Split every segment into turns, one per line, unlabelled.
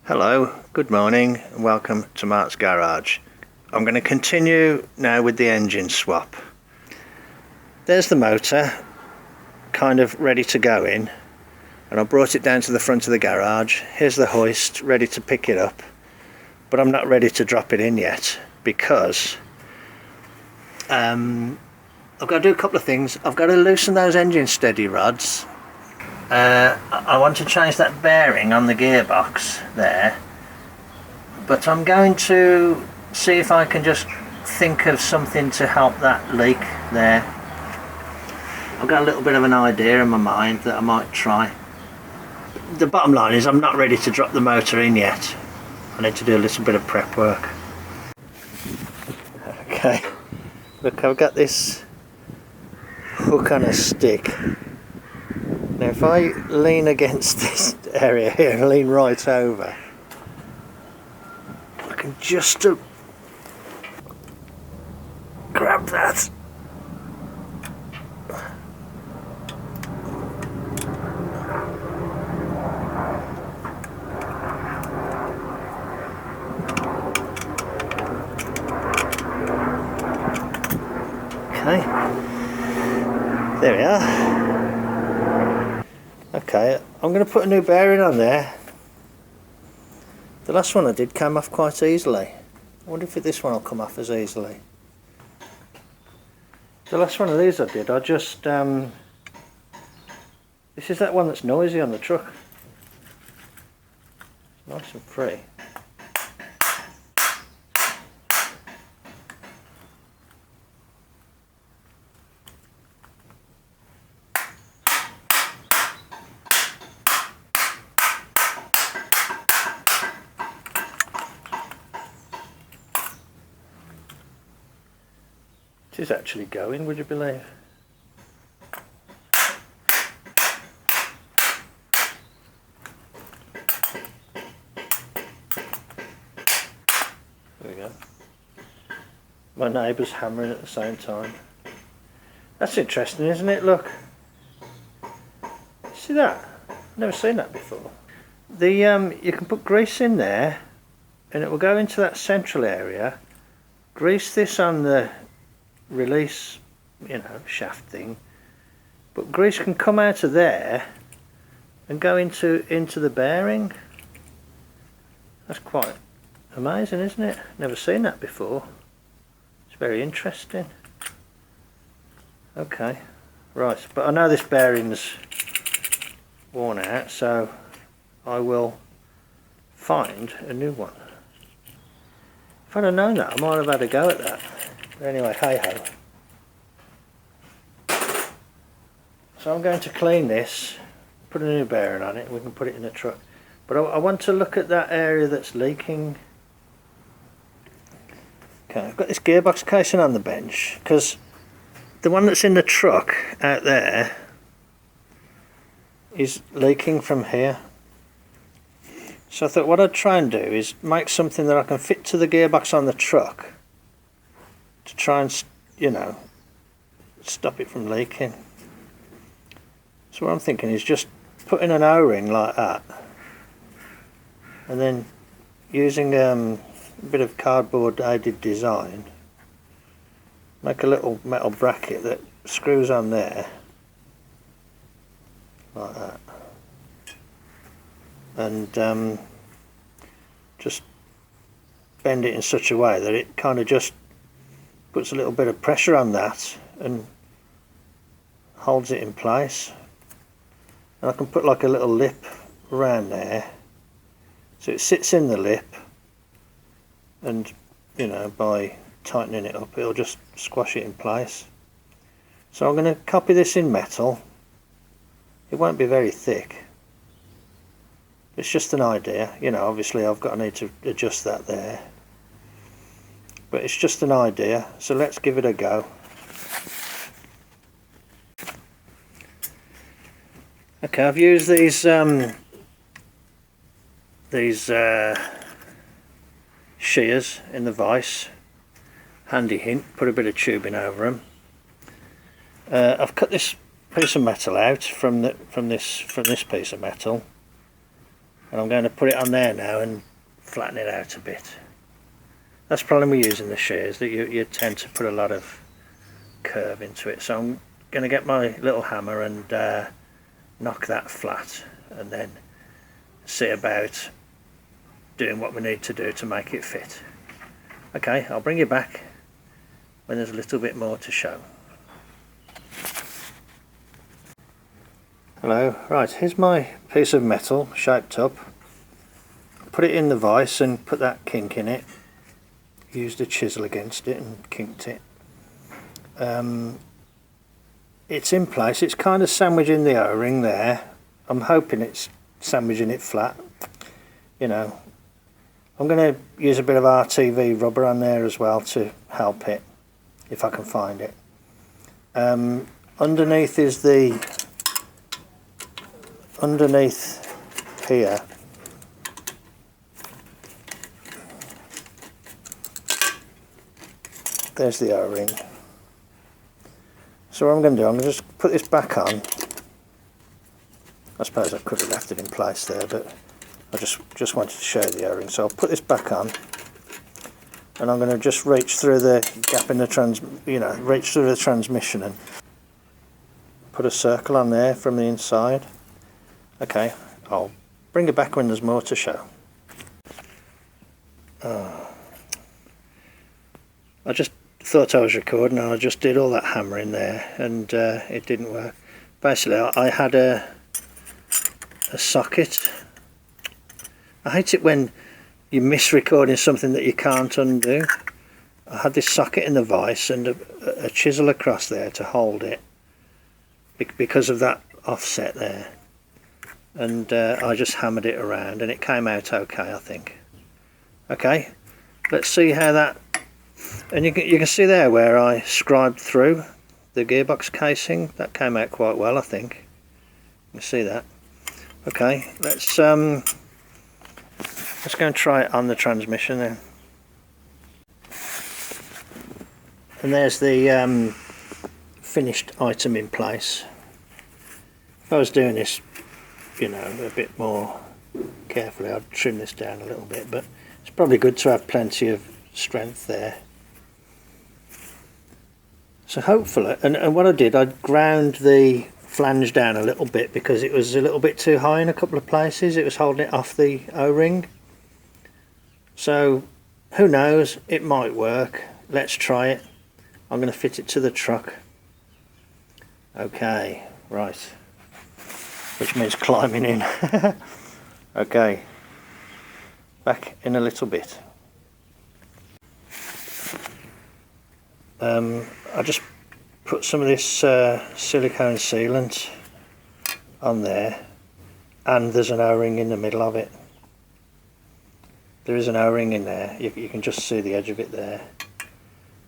Hello, good morning and welcome to Mart's Garage. I'm going to continue now with the engine swap. There's the motor kind of ready to go in, and I brought it down to the front of the garage. Here's the hoist ready to pick it up, but I'm not ready to drop it in yet because I've got to do a couple of things. I've got to loosen those engine steady rods. I want to change that bearing on the gearbox there, but I'm going to see if I can just think of something to help that leak there. I've got a little bit of an idea in my mind that I might try. The bottom line is I'm not ready to drop the motor in yet. I need to do a little bit of prep work. Okay, look, I've got this hook on a stick. Now if I lean against this area here and lean right over, I can just grab that. Okay, there we are. Okay, I'm going to put a new bearing on there. The last one I did came off quite easily. I wonder if this one will come off as easily. The last one of these I did, I just this is that one that's noisy on the truck. Nice and free. It is actually going, would you believe? There we go. My neighbour's hammering at the same time. That's interesting, isn't it? Look. See that? Never seen that before. The you can put grease in there and it will go into that central area. Grease this on the release, shaft thing, but grease can come out of there and go into the bearing. That's quite amazing, isn't it? Never seen that before. It's very interesting. Okay, right, but I know this bearing's worn out, so I will find a new one. If I'd have known that, I might have had a go at that. But anyway, hey ho. So I'm going to clean this, put a new bearing on it, and we can put it in the truck. But I want to look at that area that's leaking. Okay, I've got this gearbox casing on the bench, because the one that's in the truck out there is leaking from here. So I thought what I'd try and do is make something that I can fit to the gearbox on the truck to try and, stop it from leaking. So what I'm thinking is just putting an O-ring like that, and then using a bit of cardboard aided design, make a little metal bracket that screws on there, like that, and just bend it in such a way that it kind of just puts a little bit of pressure on that and holds it in place. And I can put like a little lip around there so it sits in the lip, and by tightening it up it'll just squash it in place. So I'm going to copy this in metal. It won't be very thick. It's just an idea, obviously I've got to need to adjust that there. But it's just an idea, so let's give it a go. Okay, I've used these shears in the vise. Handy hint, put a bit of tubing over them. I've cut this piece of metal out from this piece of metal, and I'm going to put it on there now and flatten it out a bit. That's the problem with using the shears, that you tend to put a lot of curve into it. So I'm going to get my little hammer and knock that flat, and then see about doing what we need to do to make it fit. Okay, I'll bring you back when there's a little bit more to show. Hello, right, here's my piece of metal shaped up. Put it in the vise and put that kink in it. Used a chisel against it and kinked it. It's in place. It's kind of sandwiching the O-ring there. I'm hoping it's sandwiching it flat. You know, I'm going to use a bit of RTV rubber on there as well to help it, if I can find it. Underneath is underneath here. There's the O-ring. So what I'm going to do, I'm going to just put this back on. I suppose I could have left it in place there, but I just wanted to show the O-ring. So I'll put this back on, and I'm going to just reach through the gap in the reach through the transmission and put a circle on there from the inside. Okay, I'll bring it back when there's more to show. I just thought I was recording, and I just did all that hammering there, and it didn't work. Basically, I had a socket. I hate it when you miss recording something that you can't undo. I had this socket in the vise and a chisel across there to hold it because of that offset there, and I just hammered it around and it came out okay, I think. Okay, let's see how that. And you can see there where I scribed through the gearbox casing. That came out quite well, I think. You see that? Okay, let's go and try it on the transmission then. And there's the finished item in place. If I was doing this, you know, a bit more carefully, I'd trim this down a little bit, but it's probably good to have plenty of strength there. So hopefully, and what I did, I ground the flange down a little bit because it was a little bit too high in a couple of places. It was holding it off the O-ring. So who knows, it might work. Let's try it. I'm going to fit it to the truck. Okay, right. Which means climbing in. Okay, back in a little bit. I just put some of this silicone sealant on there, and there's an O-ring in the middle of it. There is an O-ring in there, you can just see the edge of it there.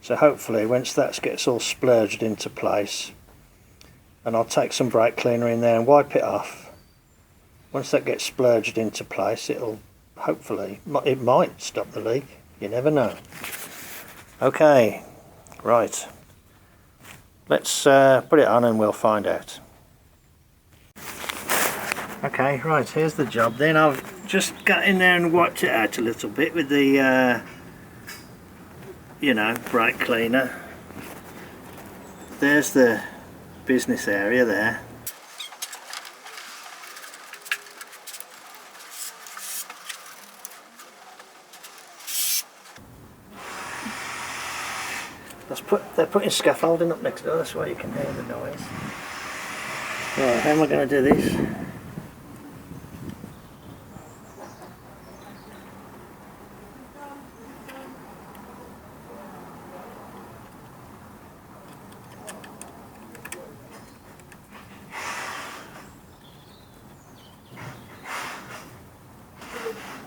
So hopefully once that gets all splurged into place, and I'll take some brake cleaner in there and wipe it off. Once that gets splurged into place, it'll hopefully, it might stop the leak, you never know. Okay, right, let's put it on and we'll find out. Okay, right, here's the job then. I've just got in there and wiped it out a little bit with the you know, brake cleaner. There's the business area there. They're putting scaffolding up next door, that's why you can hear the noise. Right, how am I going to do this?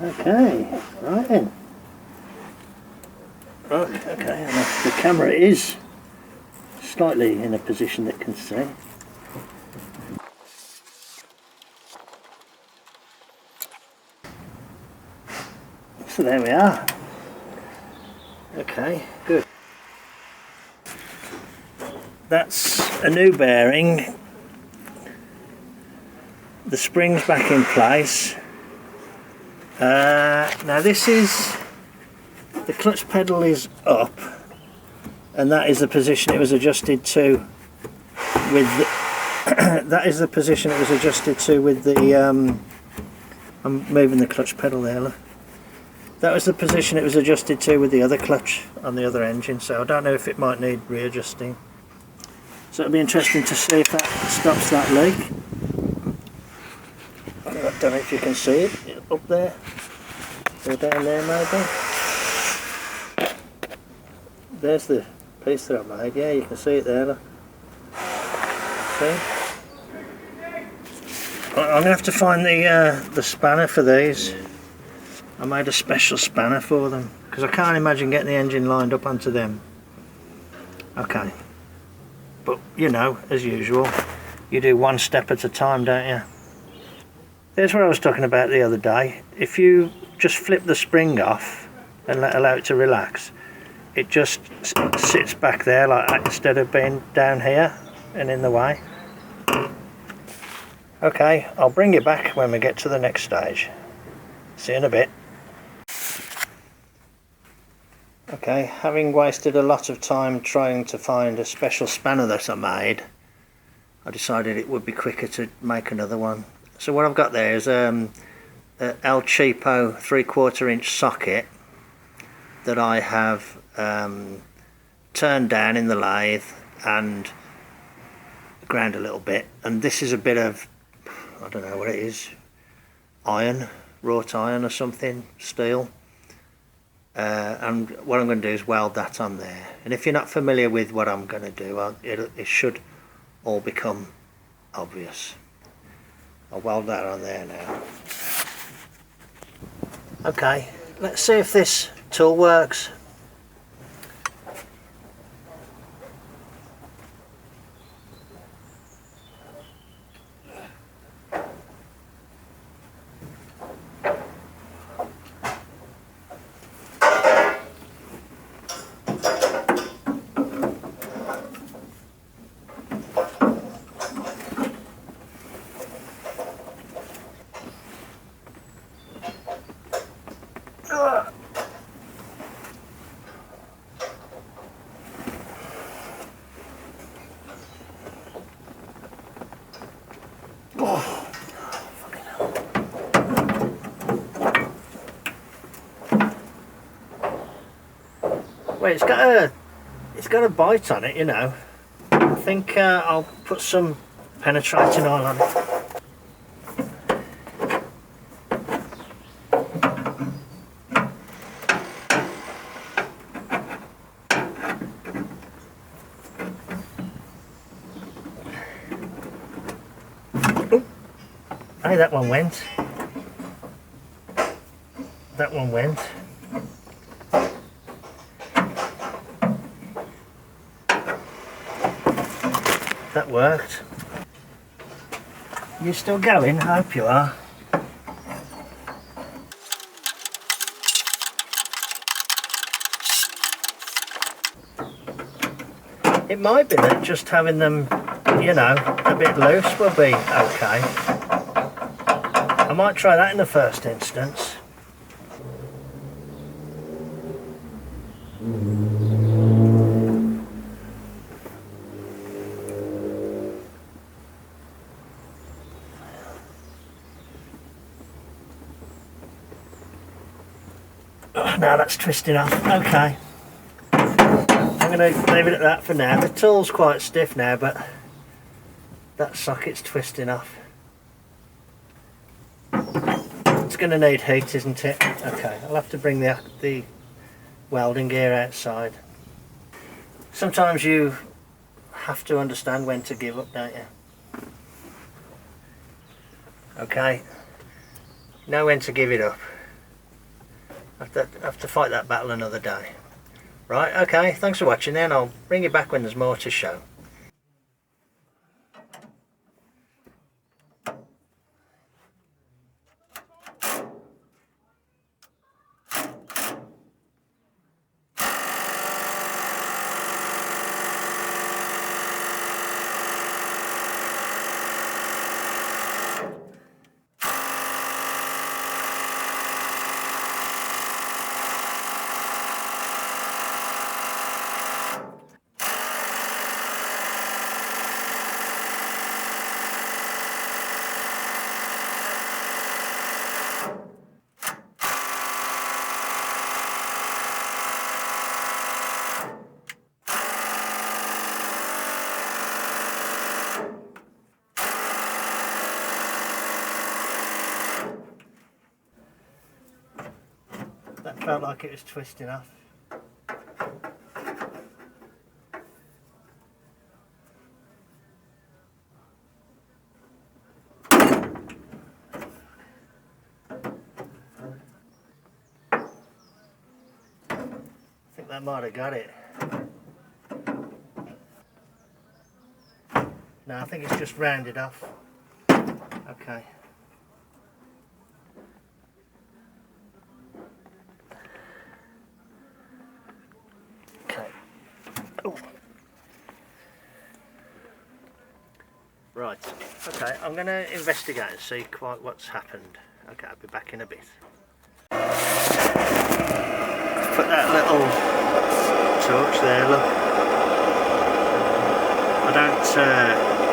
Okay, right then. Right, okay, and the camera is slightly in a position that can see. So there we are. Okay, good. That's a new bearing. The spring's back in place. Now this is, the clutch pedal is up, and that is the position it was adjusted to with the, that is the position it was adjusted to with the I'm moving the clutch pedal there, look. That was the position it was adjusted to with the other clutch on the other engine, so I don't know if it might need readjusting. So it'll be interesting to see if that stops that leak. I don't know if you can see it up there or down there maybe. There's the piece that I made, yeah, you can see it there, look. See? I'm going to have to find the spanner for these. I made a special spanner for them because I can't imagine getting the engine lined up onto them. Okay, but you know, as usual, you do one step at a time, don't you? There's what I was talking about the other day. If you just flip the spring off and allow it to relax, it just sits back there like that instead of being down here and in the way. Okay, I'll bring you back when we get to the next stage. See you in a bit. Okay, having wasted a lot of time trying to find a special spanner that I made, I decided it would be quicker to make another one. So what I've got there is a El Cheapo 3/4 inch socket that I have turned down in the lathe and ground a little bit, and this is a bit of, I don't know what it is, iron, wrought iron or something, steel. And what I'm going to do is weld that on there, and if you're not familiar with what I'm going to do, it should all become obvious. I'll weld that on there now. Okay, let's see if this tool works. Well, it's got a bite on it, you know. I think I'll put some penetrating oil on it. Oh, hey, that one went. That one went. That worked. You still going? I hope you are. It might be that just having them, you know, a bit loose will be okay. I might try that in the first instance. Now that's twisting off. Okay, I'm going to leave it at that for now. The tool's quite stiff now, but that socket's twisting off. It's going to need heat, isn't it? Okay, I'll have to bring the welding gear outside. Sometimes you have to understand when to give up, don't you? Okay, know when to give it up. I have to fight that battle another day. Right, okay, thanks for watching then. I'll bring you back when there's more to show. That felt like it was twisting off. I think that might have got it. No, I think it's just rounded off. Okay. Okay. Ooh. Right. Okay, I'm going to investigate and see quite what's happened. Okay, I'll be back in a bit. Put that little torch there, look. I don't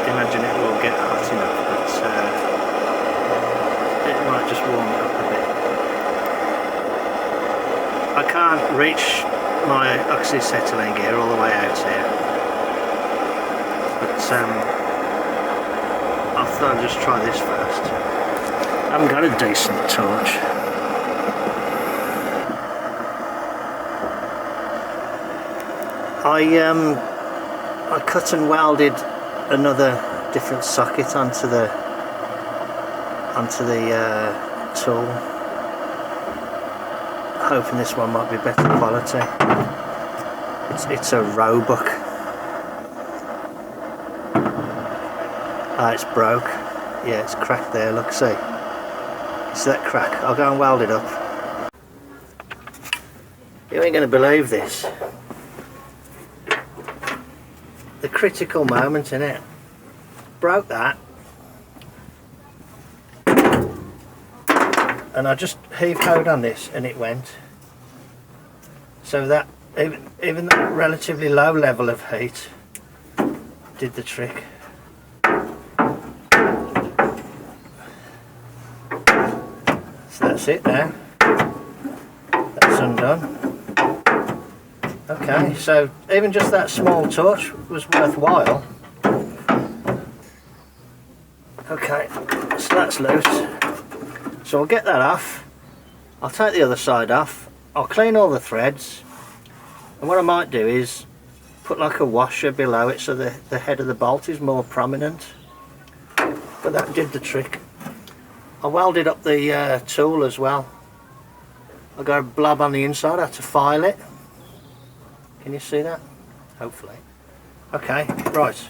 imagine it will get hot enough, but it might just warm it up a bit. I can't reach my oxyacetylene gear all the way out here, but I thought I'd just try this first. I haven't got a decent torch. I cut and welded another different socket onto the tool, hoping this one might be better quality. It's a Roebuck. Ah, it's broke. Yeah, it's cracked there, look, see that crack? I'll go and weld it up. You ain't gonna believe this. The critical moment in it. Broke that. And I just heave-hoed on this and it went. So that, even that relatively low level of heat did the trick. So that's it now. That's undone. Okay, so even just that small torch was worthwhile. Okay, so that's loose. So I'll get that off. I'll take the other side off. I'll clean all the threads. And what I might do is put like a washer below it so the head of the bolt is more prominent. But that did the trick. I welded up the tool as well. I got a blob on the inside, I had to file it. Can you see that? Hopefully. Okay, right.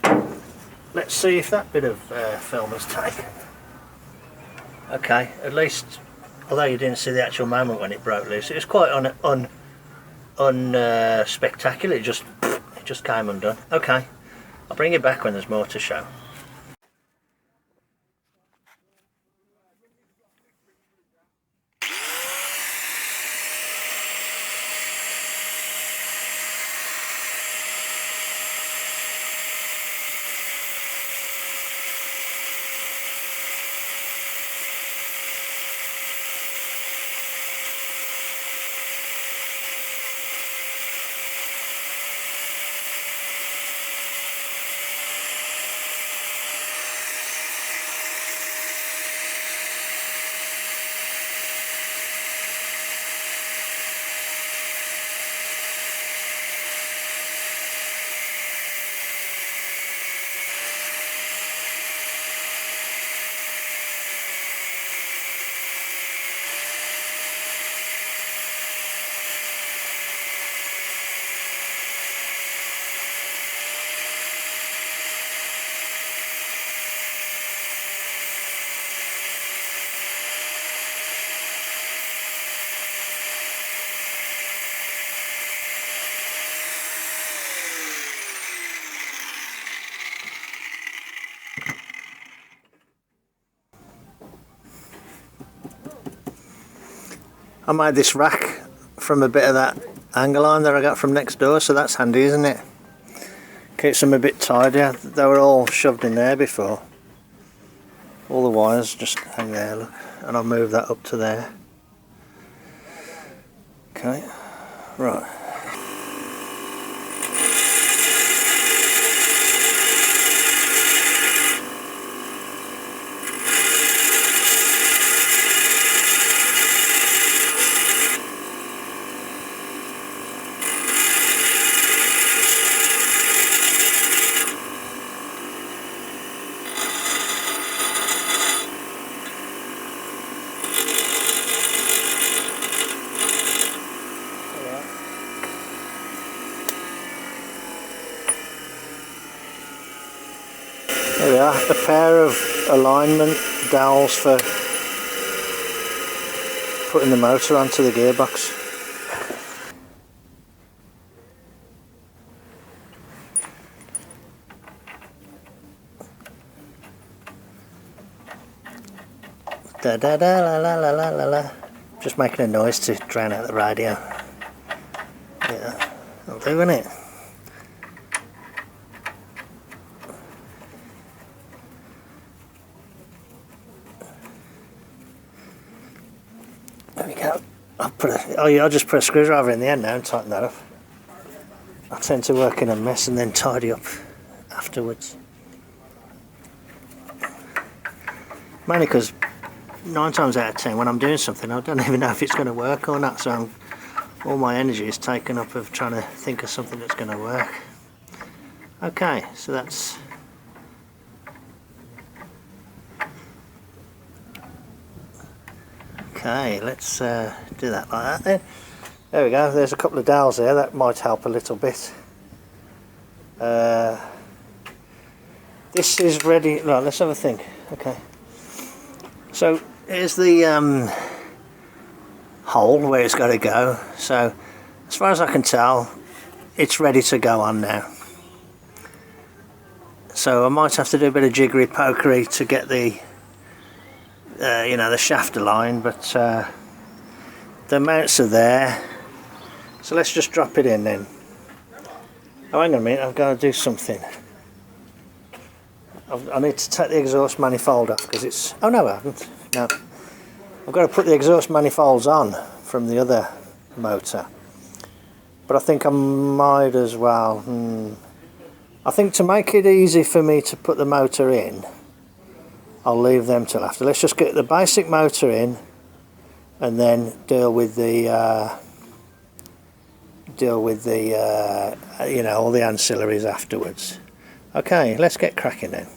Let's see if that bit of film has taken. Okay, at least, although you didn't see the actual moment when it broke loose, it was quite spectacular. It just came undone. Okay, I'll bring it back when there's more to show. I made this rack from a bit of that angle iron that I got from next door, so that's handy, isn't it? Keeps them a bit tidier. They were all shoved in there before. All the wires just hang there, look, and I'll move that up to there. Okay, right. we are, a pair of alignment dowels for putting the motor onto the gearbox. Da da da la la la la la la. Just making a noise to drown out the radio. Yeah, that'll do, won't it? There we go. I'll just put a screwdriver in the end now and tighten that up. I tend to work in a mess and then tidy up afterwards. Mainly because 9 times out of 10 when I'm doing something I don't even know if it's going to work or not, so all my energy is taken up of trying to think of something that's going to work. Okay, so that's okay, let's do that like that then. There we go, there's a couple of dowels there, that might help a little bit. This is ready, right, let's have a think. Okay, so here's the hole where it's got to go. So as far as I can tell it's ready to go on now. So I might have to do a bit of jiggery pokery to get the you know, the shaft aligned, but the mounts are there, so let's just drop it in then. Oh, hang on a minute, I've got to do something. I need to take the exhaust manifold off because it's... oh no, I haven't. No, I've got to put the exhaust manifolds on from the other motor, but I think I might as well. I think to make it easy for me to put the motor in, I'll leave them till after. Let's just get the basic motor in and then deal with the you know, all the ancillaries afterwards. Okay, let's get cracking then.